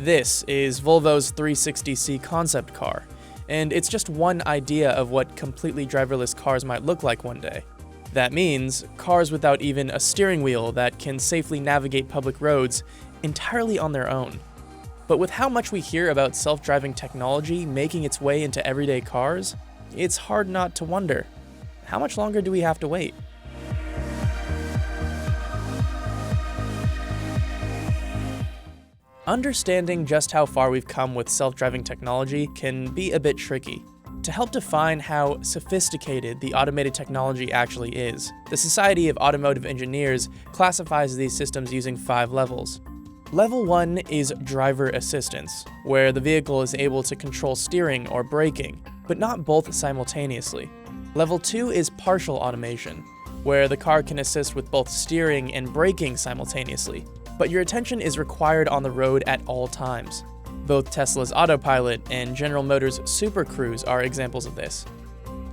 This is Volvo's 360C concept car, and it's just one idea of what completely driverless cars might look like one day. That means cars without even a steering wheel that can safely navigate public roads entirely on their own. But with how much we hear about self-driving technology making its way into everyday cars, it's hard not to wonder, how much longer do we have to wait? Understanding just how far we've come with self-driving technology can be a bit tricky. To help define how sophisticated the automated technology actually is, the Society of Automotive Engineers classifies these systems using 5 levels. Level 1 is driver assistance, where the vehicle is able to control steering or braking, but not both simultaneously. Level 2 is partial automation, where the car can assist with both steering and braking simultaneously, but your attention is required on the road at all times. Both Tesla's Autopilot and General Motors' Super Cruise are examples of this.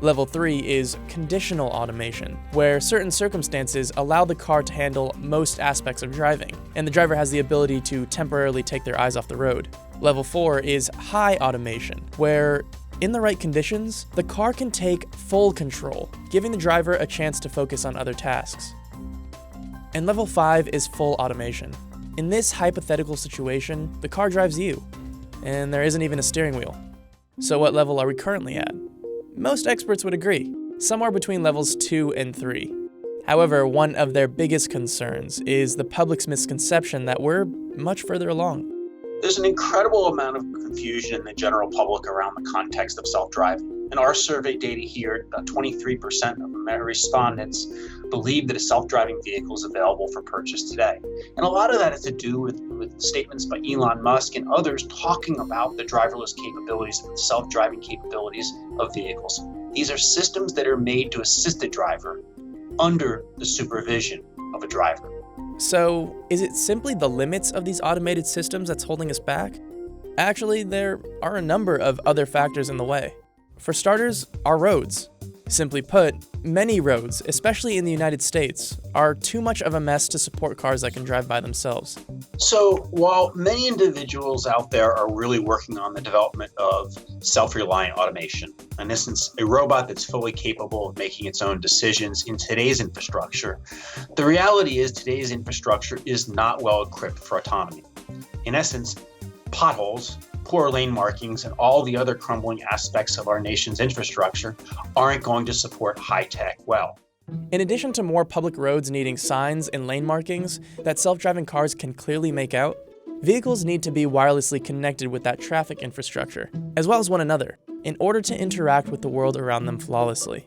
Level 3 is conditional automation, where certain circumstances allow the car to handle most aspects of driving, and the driver has the ability to temporarily take their eyes off the road. Level 4 is high automation, where, in the right conditions, the car can take full control, giving the driver a chance to focus on other tasks. And Level 5 is full automation. In this hypothetical situation, the car drives you, and there isn't even a steering wheel. So what level are we currently at? Most experts would agree, somewhere between levels 2 and 3. However, one of their biggest concerns is the public's misconception that we're much further along. There's an incredible amount of confusion in the general public around the context of self-driving. In our survey data here, about 23% of respondents believe that a self-driving vehicle is available for purchase today. And a lot of that has to do with statements by Elon Musk and others talking about the driverless capabilities and the self-driving capabilities of vehicles. These are systems that are made to assist the driver under the supervision of a driver. So, is it simply the limits of these automated systems that's holding us back? Actually, there are a number of other factors in the way. For starters, our roads. Simply put, many roads, especially in the United States, are too much of a mess to support cars that can drive by themselves. So while many individuals out there are really working on the development of self-reliant automation, in essence, a robot that's fully capable of making its own decisions in today's infrastructure, the reality is today's infrastructure is not well equipped for autonomy. In essence, potholes, poor lane markings, and all the other crumbling aspects of our nation's infrastructure aren't going to support high-tech well. In addition to more public roads needing signs and lane markings that self-driving cars can clearly make out, vehicles need to be wirelessly connected with that traffic infrastructure, as well as one another, in order to interact with the world around them flawlessly.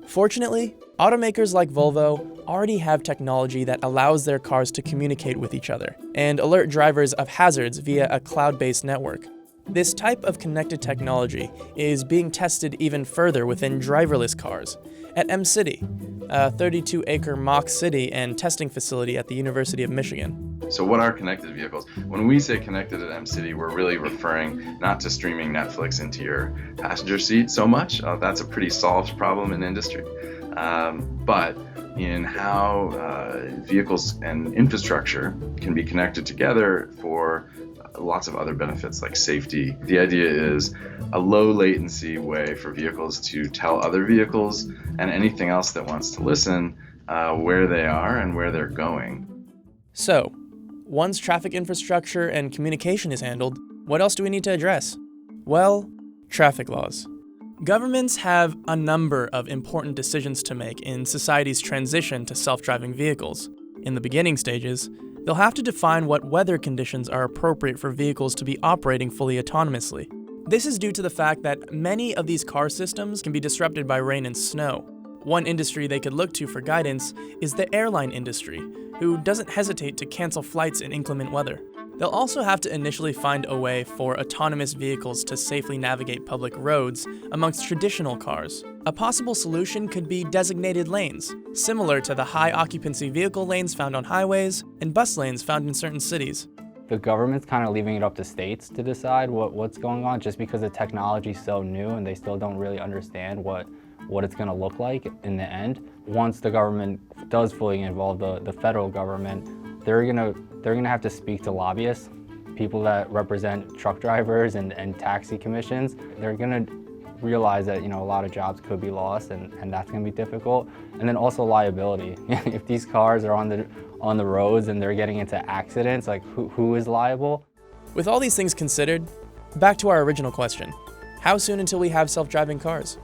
Fortunately, automakers like Volvo already have technology that allows their cars to communicate with each other and alert drivers of hazards via a cloud-based network. This type of connected technology is being tested even further within driverless cars at M-City, a 32-acre mock city and testing facility at the University of Michigan. So what are connected vehicles? When we say connected at M-City, we're really referring not to streaming Netflix into your passenger seat so much. That's a pretty solved problem in industry. But in how vehicles and infrastructure can be connected together for lots of other benefits like safety. The idea is a low latency way for vehicles to tell other vehicles and anything else that wants to listen where they are and where they're going. So, once traffic infrastructure and communication is handled, what else do we need to address? Well, traffic laws. Governments have a number of important decisions to make in society's transition to self-driving vehicles. In the beginning stages, they'll have to define what weather conditions are appropriate for vehicles to be operating fully autonomously. This is due to the fact that many of these car systems can be disrupted by rain and snow. One industry they could look to for guidance is the airline industry, who doesn't hesitate to cancel flights in inclement weather. They'll also have to initially find a way for autonomous vehicles to safely navigate public roads amongst traditional cars. A possible solution could be designated lanes, similar to the high-occupancy vehicle lanes found on highways and bus lanes found in certain cities. The government's kind of leaving it up to states to decide what's going on, just because the technology's so new and they still don't really understand what it's going to look like in the end. Once the government does fully involve the federal government, they're gonna have to speak to lobbyists people that represent truck drivers and taxi commissions, they're gonna realize that, a lot of jobs could be lost, and that's gonna be difficult. And then also liability. If these cars are on the roads and they're getting into accidents, like who is liable? With all these things considered, back to our original question. How soon until we have self-driving cars?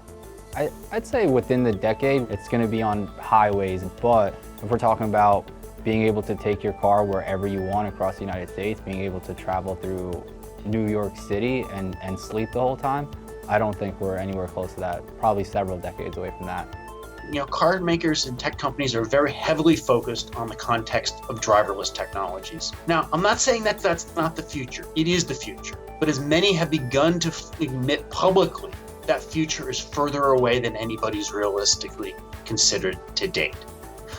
I'd say within the decade, it's gonna be on highways, but if we're talking about being able to take your car wherever you want across the United States, being able to travel through New York City and sleep the whole time, I don't think we're anywhere close to that. Probably several decades away from that. Car makers and tech companies are very heavily focused on the context of driverless technologies. Now, I'm not saying that that's not the future. It is the future. But as many have begun to admit publicly, that future is further away than anybody's realistically considered to date.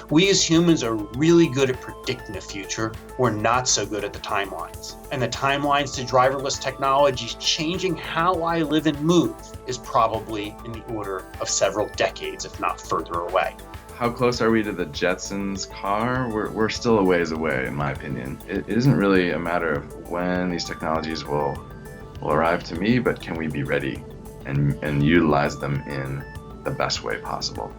We as humans are really good at predicting the future. We're not so good at the timelines. And the timelines to driverless technologies changing how I live and move is probably in the order of several decades, if not further away. How close are we to the Jetsons car? We're still a ways away, in my opinion. It isn't really a matter of when these technologies will arrive to me, but can we be ready and utilize them in the best way possible?